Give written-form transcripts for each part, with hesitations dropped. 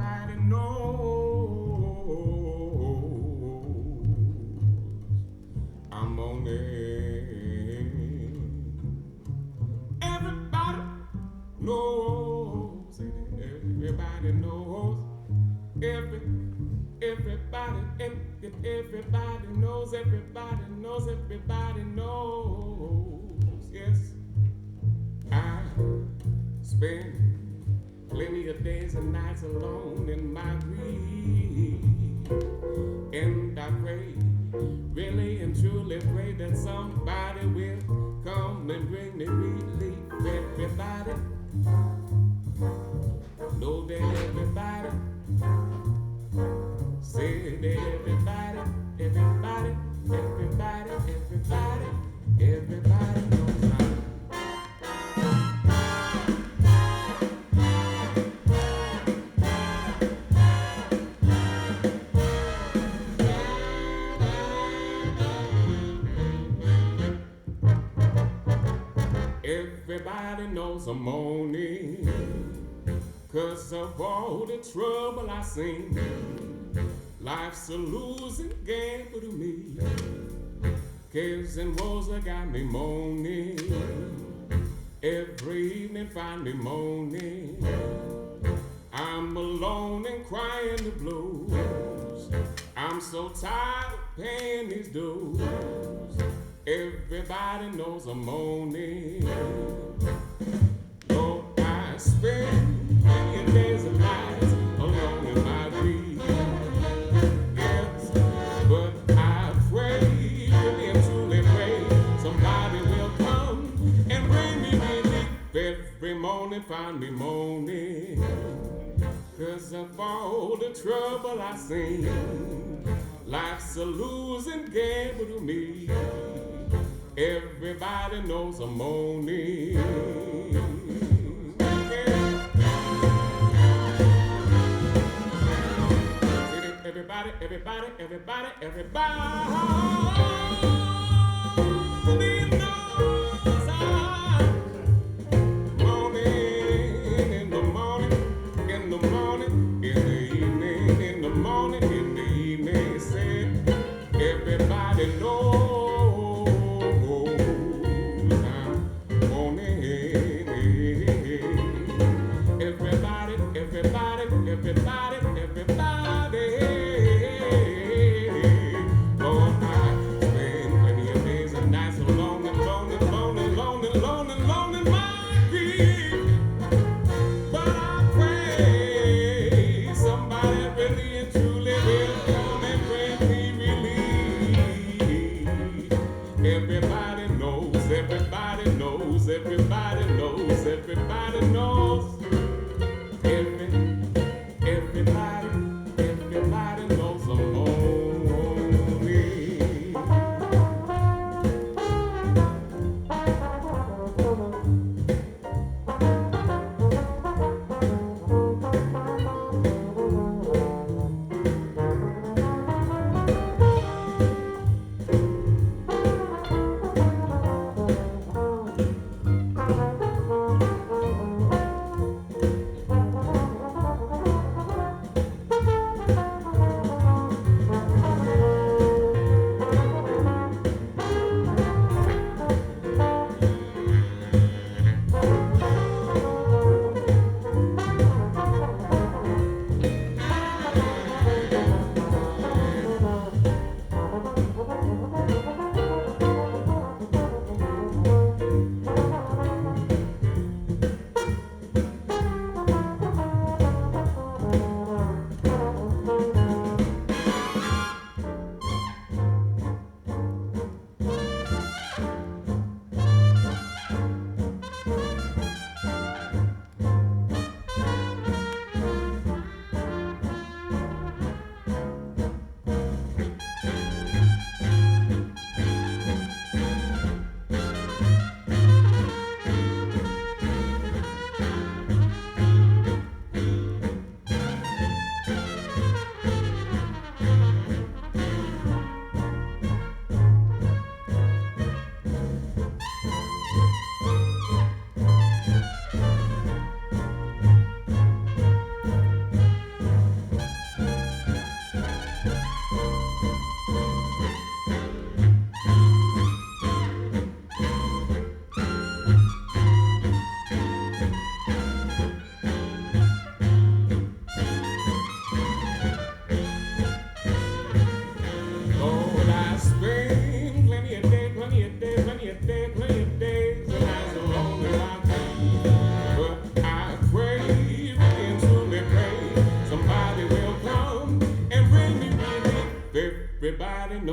everybody knows I'm on it. Everybody knows it. Everybody knows. Everybody knows. Everybody knows. Everybody knows. Yes, I spend plenty of days and nights alone in my grief, and I pray, really and truly pray that somebody will come and bring me relief. Everybody know that everybody said everybody knows I'm. Everybody knows I'm on it, 'cause of all the trouble I seen. Life's a losing gamble to me. Cares and woes that got me moaning. Every evening find me moaning. I'm alone and crying the blues. I'm so tired of paying these dues. Everybody knows I'm on it. Lord, I spend many days and nights alone in my grief. Yes, but I pray, really and truly pray, somebody will come and bring me relief. Every morning find me moaning, 'cause of all the trouble I seen. Life's a losing gamble to me. Everybody knows I'm on it. Everybody knows I'm on it. In the morning, in the morning, in the evening, in the morning, in the evening. Said everybody knows.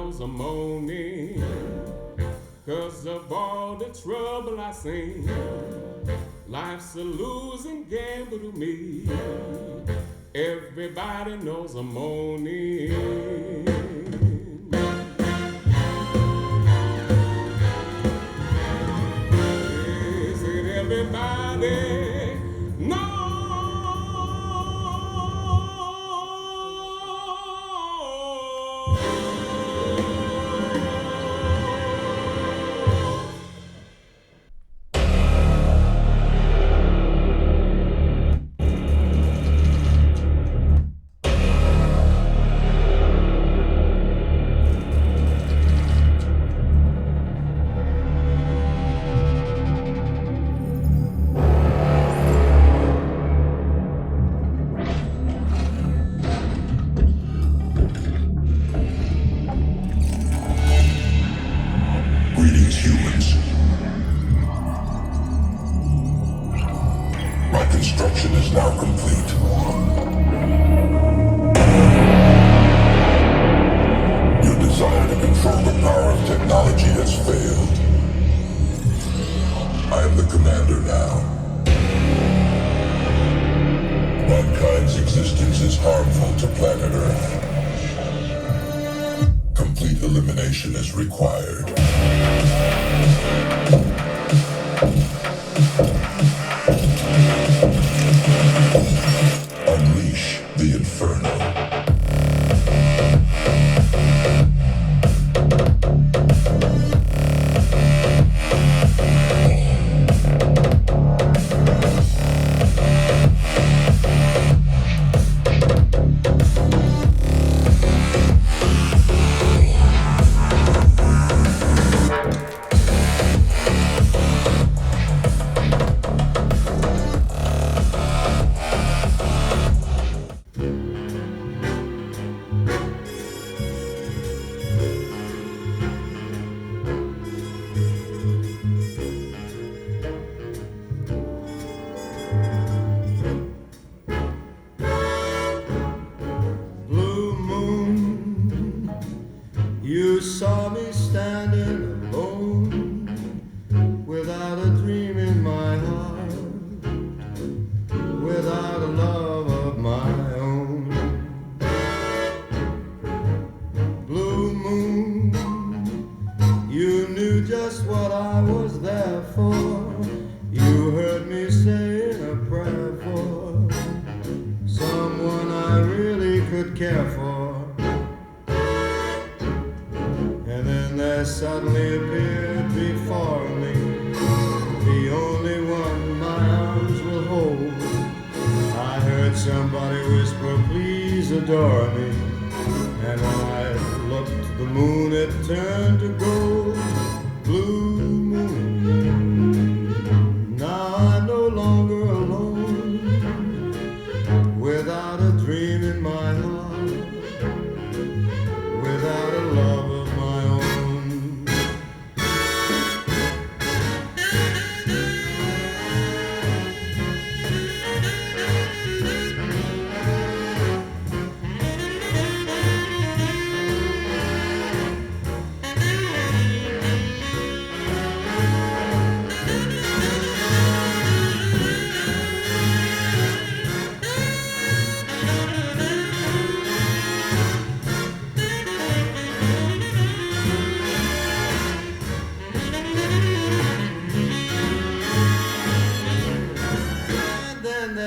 knows I'm moaning 'cause of all the trouble I seen. Life's a losing gamble to me. Everybody knows I'm moaning. Yes, and everybody knows. Greetings, humans. My construction is now complete. Your desire to control the power of technology has failed. I am the commander now. Mankind's existence is harmful to planet Earth. Complete elimination is required. Unleash the inferno. You saw me standing alone, without a dream in my heart, without a love of my own. Blue moon, you knew just what I was there for. You heard me saying a prayer for someone I really could care for. And then there suddenly appeared before me the only one my arms will hold. I heard somebody whisper, please adore me. And when I looked, the moon had turned to gold. Blue moon, now I'm no longer alone, without a dream in my heart, without a love of my own.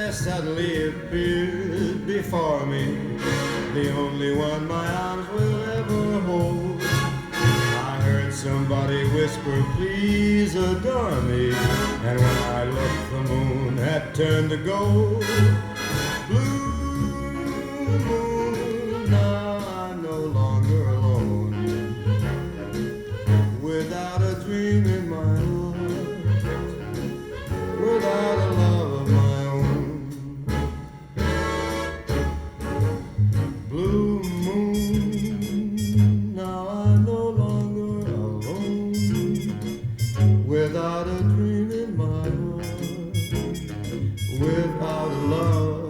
Suddenly appeared before me the only one my arms will ever hold. I heard somebody whisper, please adore me. And when I looked, the moon had turned to gold. Blue moon, now I'm no longer alone, without a dream in my heart, without a love of my own. Blue moon, now I'm no longer alone, without a dream in my heart, without a love